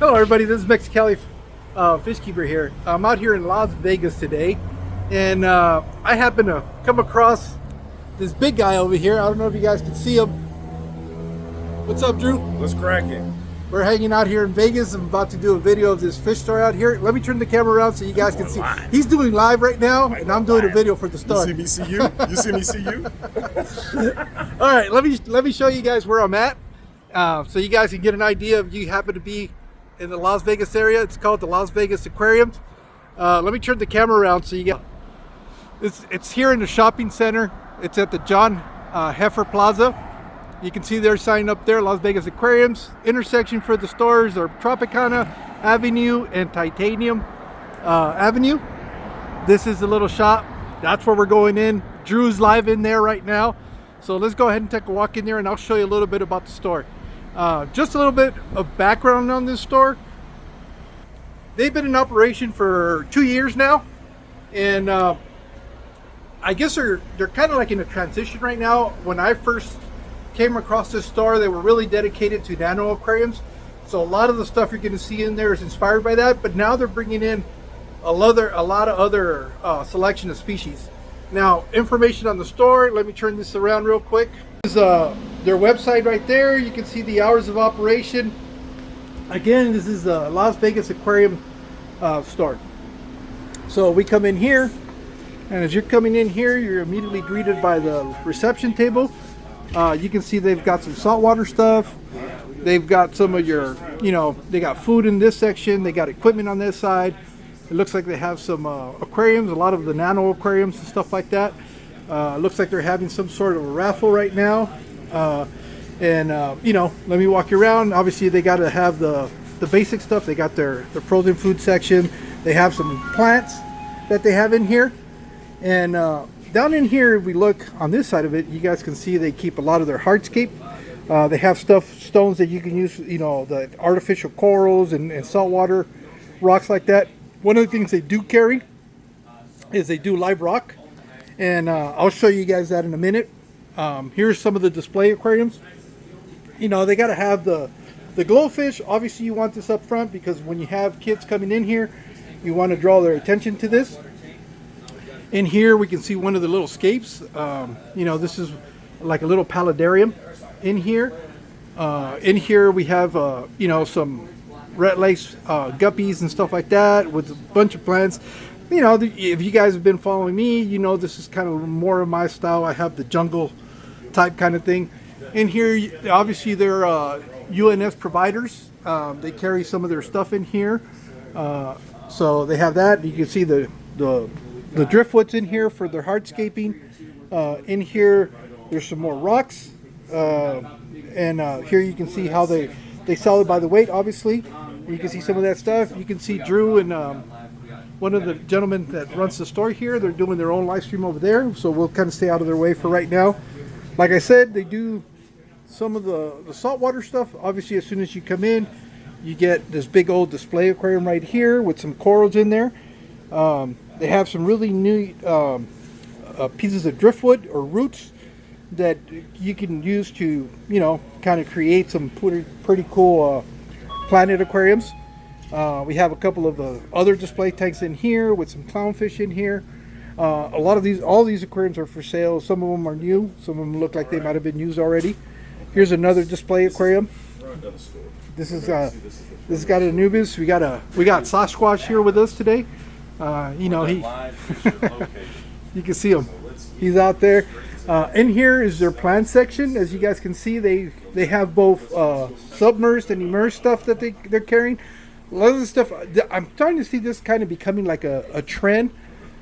Hello everybody, this is Mexicali Fish Keeper here. I'm out here in Las Vegas today, and I happen to come across this big guy over here. I don't know if you guys can see him. What's up, Drew? What's cracking? We're hanging out here in Vegas. I'm about to do a video of this fish store out here. Let me turn the camera around so you guys can see. Live. He's doing live right now, and I'm doing a video for the store. You see me see you? You see me see you? All right, let me show you guys where I'm at, so you guys can get an idea if you happen to be in the Las Vegas area. It's called the Las Vegas Aquariums. Let me turn the camera around so you get. It's here in the shopping center. It's at the John Heifer Plaza. You can see their sign up there, Las Vegas Aquariums. Intersection for the stores are Tropicana Avenue and Titanium Avenue. This is the little shop. That's where we're going in. Drew's live in there right now. So let's go ahead and take a walk in there, and I'll show you a little bit about the store. Just a little bit of background on this store. They've been in operation for 2 years now, and I guess they're kind of like in a transition right now. When I first came across this store, they were really dedicated to nano aquariums, so a lot of the stuff you're going to see in there is inspired by that. But now they're bringing in a lot of other selection of species. Now, information on the store. Let me turn this around real quick. This is their website right there. You can see the hours of operation. Again, this is the Las Vegas Aquarium store. So we come in here, and as you're coming in here, you're immediately greeted by the reception table. You can see they've got some saltwater stuff. They've got some of your, they got food in this section. They got equipment on this side. It looks like they have some aquariums, a lot of the nano aquariums and stuff like that. Looks like they're having some sort of a raffle right now. Let me walk you around. Obviously, they got to have the basic stuff. They got their frozen food section. They have some plants that they have in here. And down in here, if we look on this side of it, you guys can see they keep a lot of their hardscape. They have stones that you can use, the artificial corals and saltwater rocks like that. One of the things they do carry is they do live rock. And I'll show you guys that in a minute. Here's some of the display aquariums. They got to have the glowfish. Obviously, you want this up front because when you have kids coming in here, you want to draw their attention to this. In here, we can see one of the little scapes. This is like a little paludarium in here. In here, we have, some red lace guppies and stuff like that with a bunch of plants. If you guys have been following me, this is kind of more of my style. I have the jungle type kind of thing. In here, obviously, they're UNS providers. They carry some of their stuff in here. So they have that. You can see the driftwoods in here for their hardscaping. In here, there's some more rocks. And here you can see how they sell it by the weight, obviously. You can see some of that stuff. You can see Drew and one of the gentlemen that runs the store here. They're doing their own live stream over there, so we'll kind of stay out of their way for right now. Like I said, they do some of the saltwater stuff. Obviously, as soon as you come in, you get this big old display aquarium right here with some corals in there. They have some really neat pieces of driftwood or roots that you can use to, kind of create some pretty cool planet aquariums. We have a couple of other display tanks in here with some clownfish in here. All these aquariums are for sale. Some of them are new. Some of them look like they might have been used already. Here's another display aquarium. This is got Anubis. We got Sasquatch here with us today. You can see him. He's out there. In here is their plant section. As you guys can see, they have both submerged and immersed stuff that they're carrying. A lot of the stuff, I'm starting to see this kind of becoming like a trend.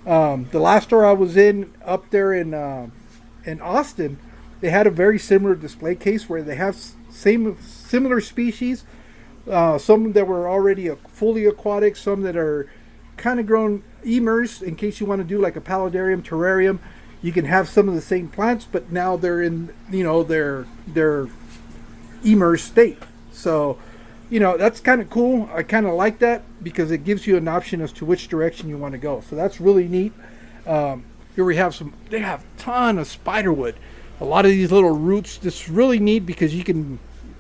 The last store I was in up there in Austin, they had a very similar display case where they have similar species. Some that were already fully aquatic, some that are kind of grown immersed in case you want to do like a paludarium, terrarium. You can have some of the same plants, but now they're in, their immersed state. So, that's kind of cool. I kind of like that because it gives you an option as to which direction you want to go. So that's really neat. Here we have they have a ton of spiderwood. A lot of these little roots. This is really neat because you can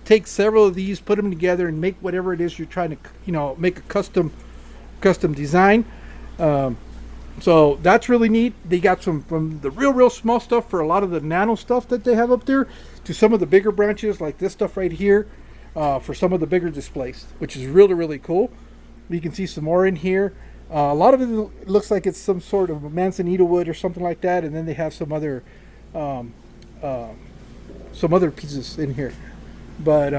take several of these, put them together, and make whatever it is you're trying to, you know, make a custom design. So that's really neat. They got some from the real small stuff for a lot of the nano stuff that they have up there to some of the bigger branches like this stuff right here for some of the bigger displays, which is really cool. You can see some more in here. A lot of it looks like it's some sort of manzanita wood or something like that, and then they have some other pieces in here. But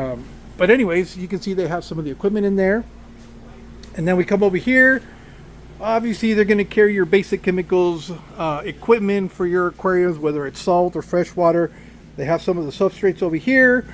anyways, you can see they have some of the equipment in there. And then we come over here. Obviously, they're going to carry your basic chemicals, equipment for your aquariums, whether it's salt or fresh water. They have some of the substrates over here.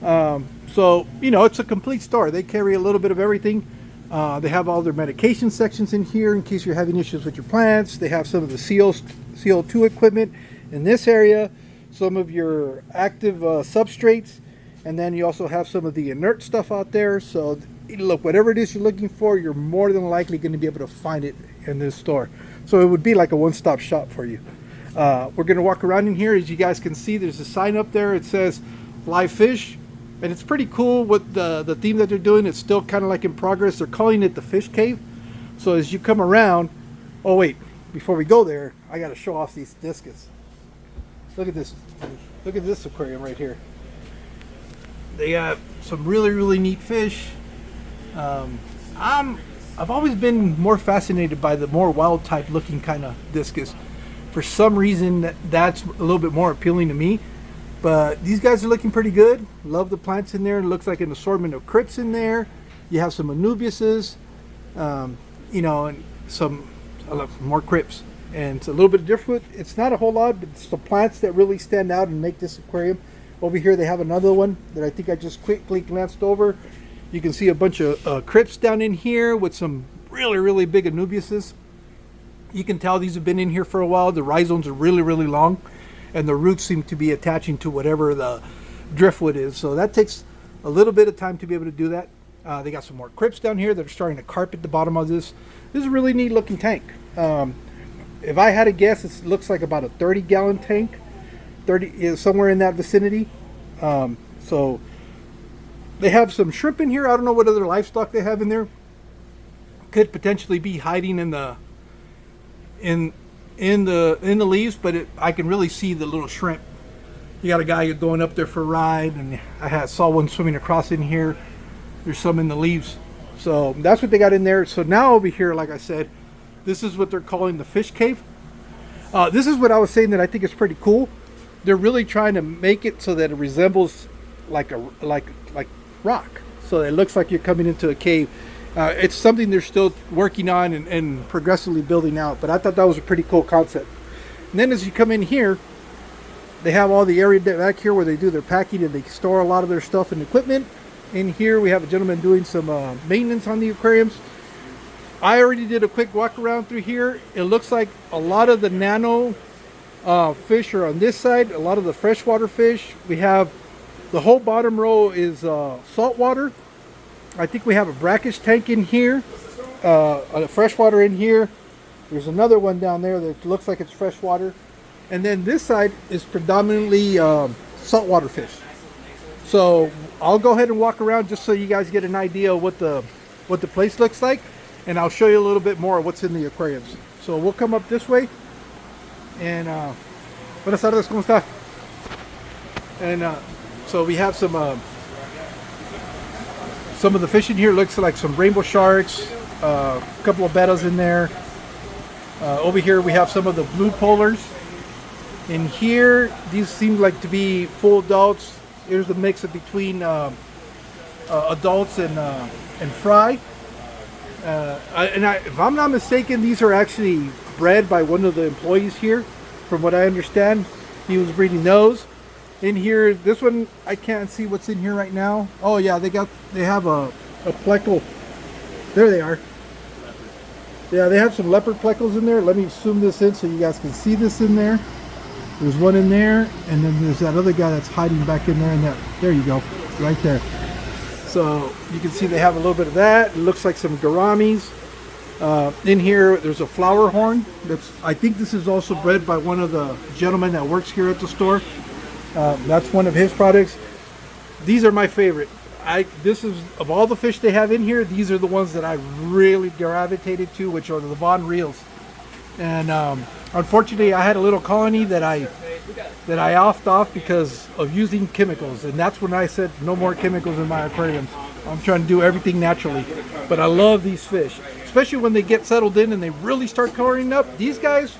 So, you know, it's a complete store. They carry a little bit of everything. They have all their medication sections in here in case you're having issues with your plants. They have some of the CO2 equipment in this area, some of your active substrates, and then you also have some of the inert stuff out there. So look, whatever it is you're looking for, you're more than likely going to be able to find it in this store. So it would be like a one-stop shop for you. We're going to walk around in here. As you guys can see, there's a sign up there. It says live fish, and it's pretty cool with the theme that they're doing. It's still kind of like in progress. They're calling it the fish cave. So as you come around, oh wait, before we go there, I got to show off these discus. Look at this. Look at this aquarium right here. They got some really neat fish. I've always been more fascinated by the more wild type looking kind of discus. For some reason, that's a little bit more appealing to me. But these guys are looking pretty good. Love the plants in there. It looks like an assortment of crypts in there. You have some anubiases, you know, and some more crypts. And it's a little bit different. It's not a whole lot, but it's the plants that really stand out and make this aquarium. Over here they have another one that I think I just quickly glanced over. You can see a bunch of crypts down in here with some really big anubiases. You can tell these have been in here for a while. The rhizomes are really long, and the roots seem to be attaching to whatever the driftwood is. So that takes a little bit of time to be able to do that. They got some more crypts down here that are starting to carpet the bottom of this. This is a really neat looking tank. If I had to guess, it looks like about a 30-gallon tank. 30 is somewhere in that vicinity. So they have some shrimp in here. I don't know what other livestock they have in there. Could potentially be hiding in the leaves, but I can really see the little shrimp. You got a guy going up there for a ride, and I saw one swimming across in here. There's some in the leaves. So that's what they got in there. So now over here, like I said, this is what they're calling the fish cave. This is what I was saying that I think is pretty cool. They're really trying to make it so that it resembles like rock. So it looks like you're coming into a cave. It's something they're still working on and progressively building out. But I thought that was a pretty cool concept. And then as you come in here, they have all the area back here where they do their packing and they store a lot of their stuff and equipment. In here we have a gentleman doing some maintenance on the aquariums. I already did a quick walk around through here. It looks like a lot of the nano fish are on this side, a lot of the freshwater fish. We have the whole bottom row is saltwater. I think we have a brackish tank in here, a freshwater in here. There's another one down there that looks like it's freshwater. And then this side is predominantly saltwater fish. So I'll go ahead and walk around just so you guys get an idea of what the place looks like. And I'll show you a little bit more of what's in the aquariums. So we'll come up this way. And buenas tardes, ¿cómo está? And so we have some of the fish in here. Looks like some rainbow sharks, a couple of bettas in there. Over here we have some of the blue polars. In here, these seem like to be full adults. Here's the mix of between adults and fry. If I'm not mistaken, these are actually bred by one of the employees here. From what I understand, he was breeding those. In here, this one, I can't see what's in here right now. Oh yeah, they have a plecal. There they are. Yeah, they have some leopard plecals in there. Let me zoom this in so you guys can see this in there. There's one in there, and then there's that other guy that's hiding back in there. And there you go, right there. So you can see they have a little bit of that. It looks like some gouramis. In here, there's a flower horn. I think this is also bred by one of the gentlemen that works here at the store. That's one of his products. These are my favorite. This is, of all the fish they have in here, these are the ones that I really gravitated to, which are the Vaughn reels. And unfortunately, I had a little colony that I offed off because of using chemicals, and that's when I said no more chemicals in my aquariums. I'm trying to do everything naturally. But I love these fish, especially when they get settled in and they really start coloring up. These guys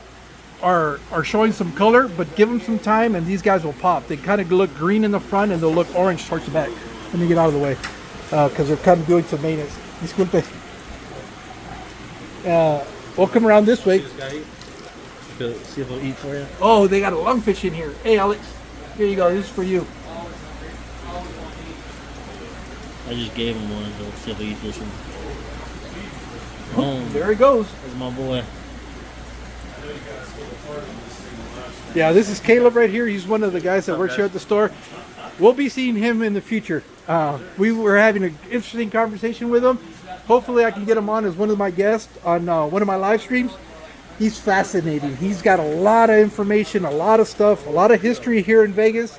are showing some color, but give them some time and these guys will pop. They kind of look green in the front and they'll look orange towards the back. Let me get out of the way because they're kind of doing some maintenance. Disculpe. We'll come around this way. See if it'll eat for you. Oh, they got a lungfish in here. Hey, Alex, here you go. This is for you. I just gave him one, so let's see if he'll eat this one. Oh, there he goes. That's my boy. Yeah, this is Caleb right here. He's one of the guys that works here at the store. We'll be seeing him in the future. We were having an interesting conversation with him. Hopefully I can get him on as one of my guests on one of my live streams. He's fascinating. He's got a lot of information, a lot of stuff, a lot of history here in Vegas.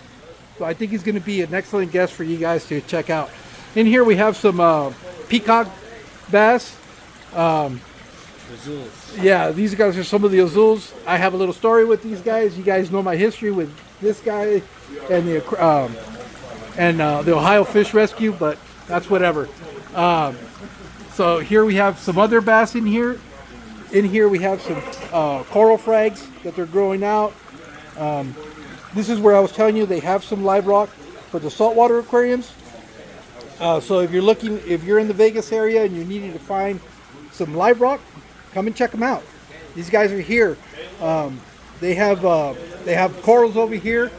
So I think he's going to be an excellent guest for you guys to check out. In here we have some peacock bass. Yeah, these guys are some of the azules. I have a little story with these guys. You guys know my history with this guy and the Ohio Fish Rescue, but that's whatever. So here we have some other bass in here. In here we have some coral frags that they're growing out. This is where I was telling you they have some live rock for the saltwater aquariums. So if you're in the Vegas area and you're needing to find some live rock, come and check them out. These guys are here. They have corals over here.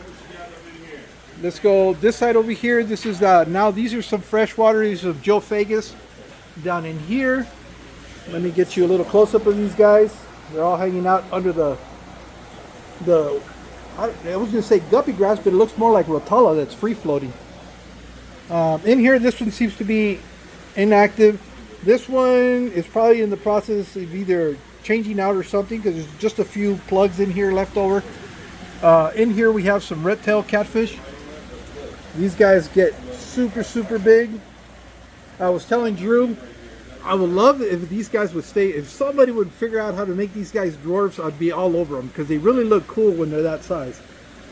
Let's go this side over here. This is now these are some freshwater. These are Joe Fagus down in here. Let me get you a little close up of these guys. They're all hanging out under the I was going to say guppy grass, but it looks more like rotala that's free floating. In here, this one seems to be inactive. This one is probably in the process of either changing out or something because there's just a few plugs in here left over. In here we have some red tail catfish. These guys get super, super big. I was telling Drew, I would love it if these guys would stay. If somebody would figure out how to make these guys dwarfs, I'd be all over them because they really look cool when they're that size.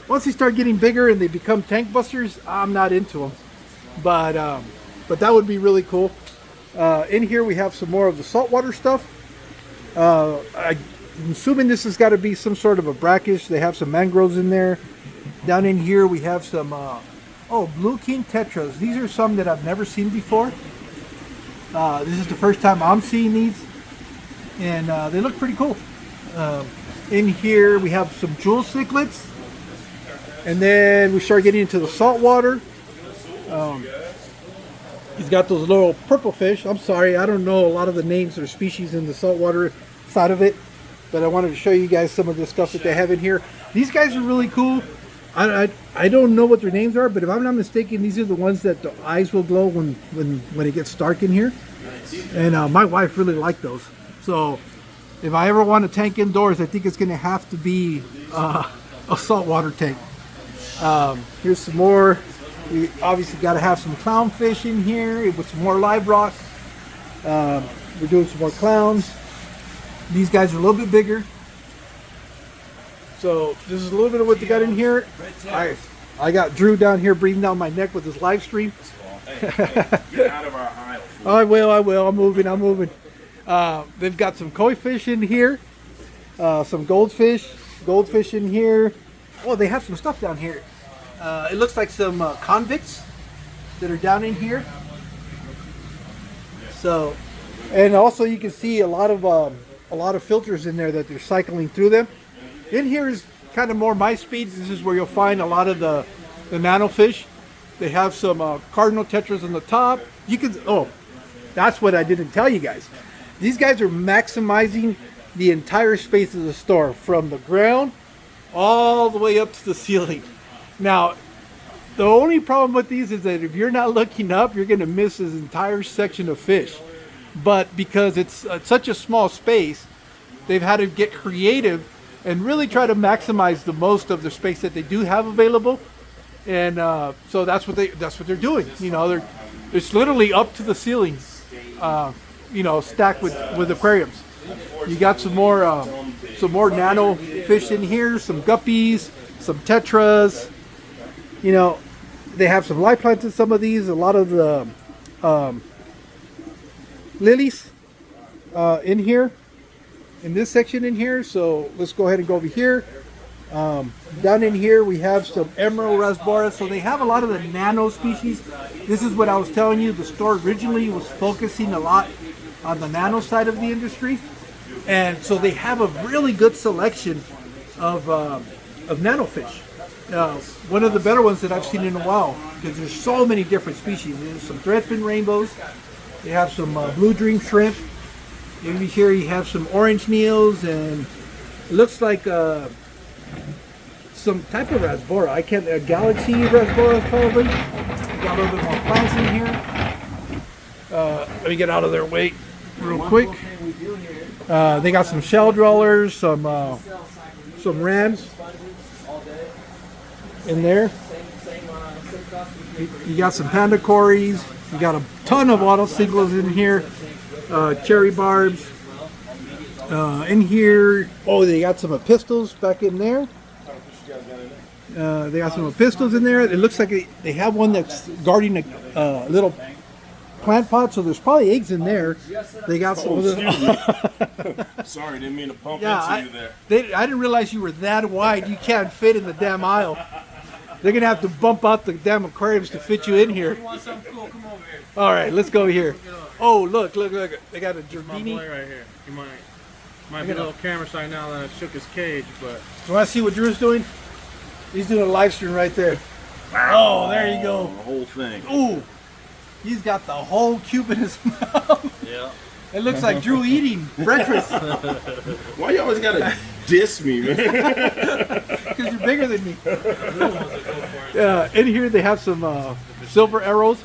Once they start getting bigger and they become tank busters, I'm not into them. But that would be really cool. In here we have some more of the saltwater stuff. I'm assuming this has got to be some sort of a brackish. They have some mangroves in there. Down in here we have some blue king tetras. These are some that I've never seen before. This is the first time I'm seeing these, and they look pretty cool. In here we have some jewel cichlids, and then we start getting into the saltwater. He's got those little purple fish. I'm sorry, I don't know a lot of the names or species in the saltwater side of it, but I wanted to show you guys some of the stuff that they have in here. These guys are really cool. I don't know what their names are, but if I'm not mistaken, these are the ones that the eyes will glow when it gets dark in here. And my wife really liked those. So if I ever want a tank indoors, I think it's going to have to be a saltwater tank. Here's some more. We obviously got to have some clownfish in here with some more live rock. We're doing some more clowns. These guys are a little bit bigger. So this is a little bit of what they got in here. I got Drew down here breathing down my neck with his live stream. Get out of our aisle. I will. I'm moving. They've got some koi fish in here. Some goldfish in here. Oh, they have some stuff down here. It looks like some convicts that are down in here. So, and also you can see a lot of filters in there that they're cycling through them. In here is kind of more my speed. This is where you'll find a lot of the nano fish. They have some cardinal tetras on the top. That's what I didn't tell you guys. These guys are maximizing the entire space of the store from the ground all the way up to the ceiling. Now, the only problem with these is that if you're not looking up, you're going to miss this entire section of fish. But because it's such a small space, they've had to get creative and really try to maximize the most of the space that they do have available. And so that's what they're doing. You know, it's literally up to the ceiling. You know, stacked with aquariums. You got some more nano fish in here, some guppies, some tetras. You know, they have some live plants in some of these. A lot of the lilies in here, in this section in here. So let's go ahead and go over here. Down in here we have some emerald rasbora. So they have a lot of the nano species. This is what I was telling you. The store originally was focusing a lot on the nano side of the industry, and so they have a really good selection of nano fish. One of the better ones that I've seen in a while, because there's so many different species. There's some threadfin rainbows. They have some blue dream shrimp. Maybe here you have some orange neils, and it looks like some type of rasbora. I can't. A galaxy rasbora probably. Got a little bit more plants in here. Let me get out of their way real quick. They got some shell dwellers, some rams in there. You got some panda cories. You got a ton of auto singles in here. Cherry barbs. In here, oh, they got some epistles back in there. They got some epistles in there. It looks like they have one that's guarding a little plant pot, so there's probably eggs in there. They got some. Sorry, didn't mean to bump into you there. I didn't realize you were that wide. You can't fit in the damn aisle. They're gonna have to bump out the damn aquariums to fit you in here. All right, let's go here. Oh, look! They got a Giardini. My boy right here. He might be a little camera shy now that I shook his cage, but. You want to see what Drew's doing? He's doing a live stream right there. Oh, there you go. The whole thing. Ooh, he's got the whole cube in his mouth. Yeah. It looks like Drew eating breakfast. Why you always gotta diss me, man? Because you're bigger than me. In here they have some silver arrows,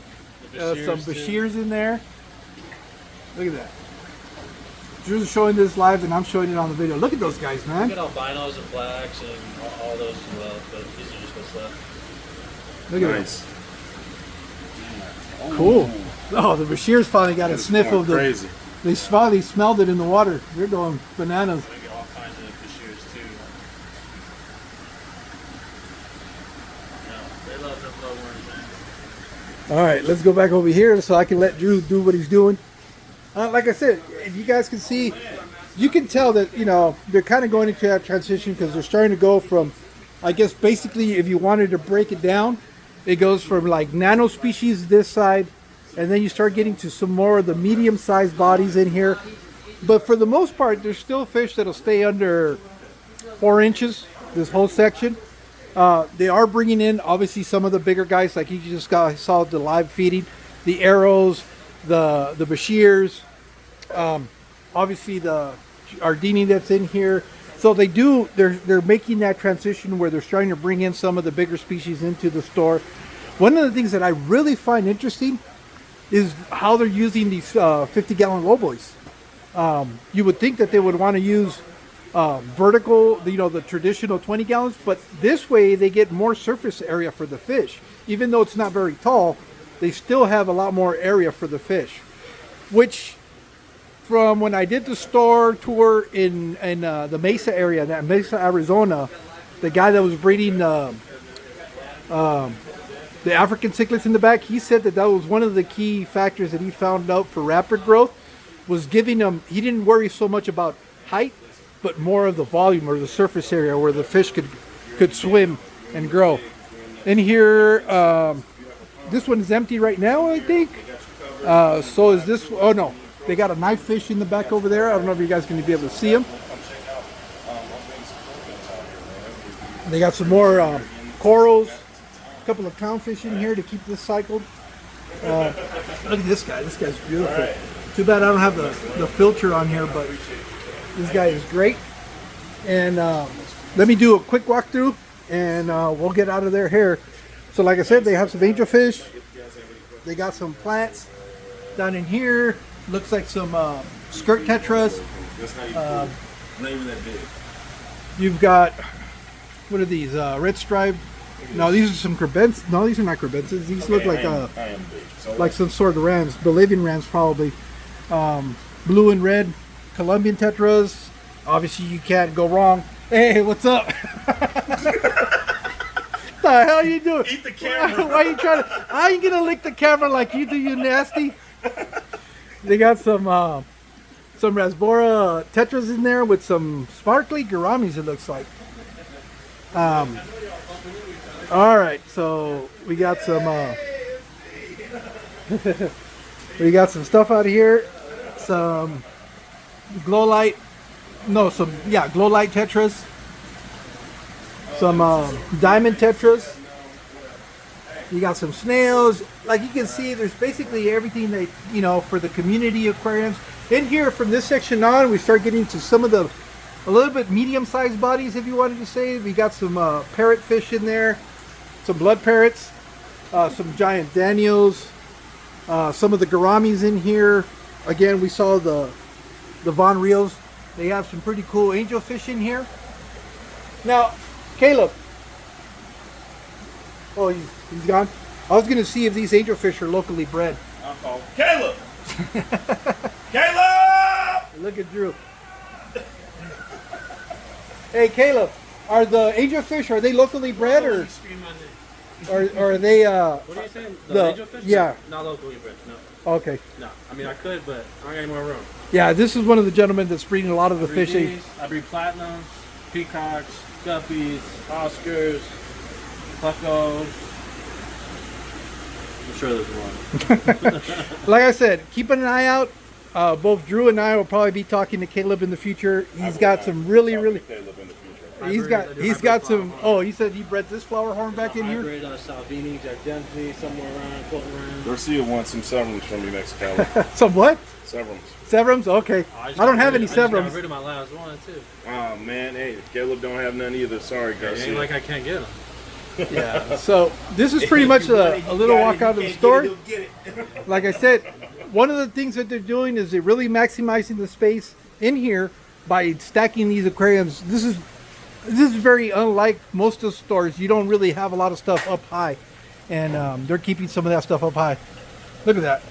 some Bashirs in there. Look at that. Drew's showing this live and I'm showing it on the video. Look at those guys, man. Look at albinos and blacks and all those as well, but these are just what's left. Look at this. Cool. Oh, the Bashirs finally got a sniff of the. Crazy. They finally smelled it in the water. They're going bananas. We get all kinds of Bashirs too. No, they love them glowworms, man. All right, let's go back over here so I can let Drew do what he's doing. Like I said, if you guys can see, you can tell that, you know, they're kind of going into that transition because they're starting to go from, I guess, basically, if you wanted to break it down, it goes from like nano species this side, and then you start getting to some more of the medium-sized bodies in here. But for the most part, there's still fish that'll stay under 4 inches, this whole section. They are bringing in, obviously, some of the bigger guys, like you just saw the live feeding, the arrows, the Bashirs, obviously the Giardini that's in here. So they're making that transition where they're starting to bring in some of the bigger species into the store. One of the things that I really find interesting is how they're using these 50-gallon lowboys. You would think that they would want to use vertical, you know, the traditional 20 gallons, but this way they get more surface area for the fish. Even though it's not very tall, they still have a lot more area for the fish, which from when I did the store tour in the Mesa area, that Mesa, Arizona, the guy that was breeding the African cichlids in the back, he said that was one of the key factors that he found out for rapid growth, was giving them, he didn't worry so much about height, but more of the volume or the surface area where the fish could swim and grow. In here, this one is empty right now, I think. So is this. Oh no, they got a knife fish in the back over there. I don't know if you guys are going to be able to see them. They got some more corals, a couple of clownfish in here to keep this cycled. Look at this guy. This guy's beautiful. Too bad I don't have the filter on here, but this guy is great. And let me do a quick walkthrough, and we'll get out of their hair. So like I said, they have some angelfish. They got some plants down in here. Looks like some skirt tetras. Not even that big. You've got, what are these? Red striped No, these are some crebences. No, these are not crebences. These look like I am big. So like some sort of rams, Bolivian rams probably. Blue and red Colombian tetras. Obviously, you can't go wrong. Hey, what's up? The hell you doing? eat the camera. Why are you trying to? I ain't gonna lick the camera like you do, you nasty. They got some Rasbora tetras in there with some sparkly gouramis. It looks like. All right, so we got some we got some stuff out here. Some glow light. No, glow light tetras. Some diamond tetras. You got some snails. Like you can see, there's basically everything that, you know, for the community aquariums. In here, from this section on, we start getting to some of the a little bit medium-sized bodies, if you wanted to say. We got some parrotfish in there, some blood parrots, some giant Daniels, some of the gouramis in here. Again, we saw the Von Reels. They have some pretty cool angelfish in here. Now, Caleb. Oh, he's gone. I was going to see if these angelfish are locally bred. Uh-oh. Caleb! Caleb! Look at Drew. Hey, Caleb. Are the angelfish, are they locally bred or are they What are you saying? The angelfish? Yeah. Not locally bred, no. Okay. No. I mean, I could, but I don't got any more room. Yeah, this is one of the gentlemen that's breeding a lot of the breed fishing. these, I breed platinums, peacocks, guppies, Oscars, Puckos. I'm sure there's one. Like I said, keep an eye out. Both Drew and I will probably be talking to Caleb in the future. He's got some really. Caleb in the future. He's got some. Oh, you said he bred this flower horn back in here. Hybrid Salvini, Jack Dempsey, somewhere around, floating around. Garcia wants some severums from you next, Caleb. Some what? Severums. Severums? Okay. I don't have any I just got severums. rid of my last one too. Oh man, hey, Caleb don't have none either. Sorry, It Garcia. ain't like I can't get them. Yeah. So this is pretty much a little walk out of the store. Like I said, one of the things that they're doing is they're really maximizing the space in here by stacking these aquariums. This is very unlike most of the stores. You don't really have a lot of stuff up high, and they're keeping some of that stuff up high. Look at that.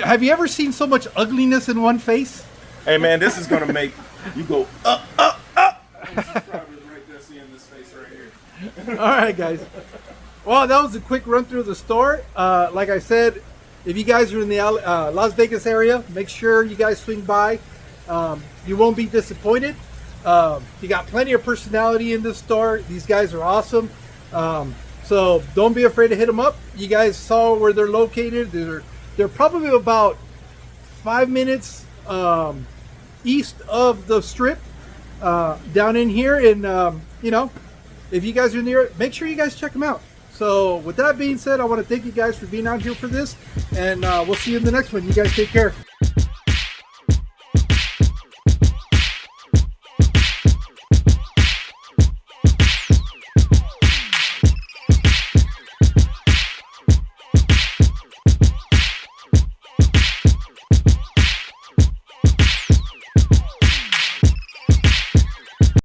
Have you ever seen so much ugliness in one face? Hey man, this is gonna make you go up, up, up. Subscribers right there seeing this face right here. All right, guys. Well, that was a quick run through the store. Like I said, if you guys are in the Las Vegas area, make sure you guys swing by. You won't be disappointed. You got plenty of personality in this store. These guys are awesome. So don't be afraid to hit them up. You guys saw where they're located. They're probably about 5 minutes east of the strip, down in here. And you know, if you guys are near, make sure you guys check them out. So with that being said, I want to thank you guys for being out here for this, and we'll see you in the next one. You guys take care.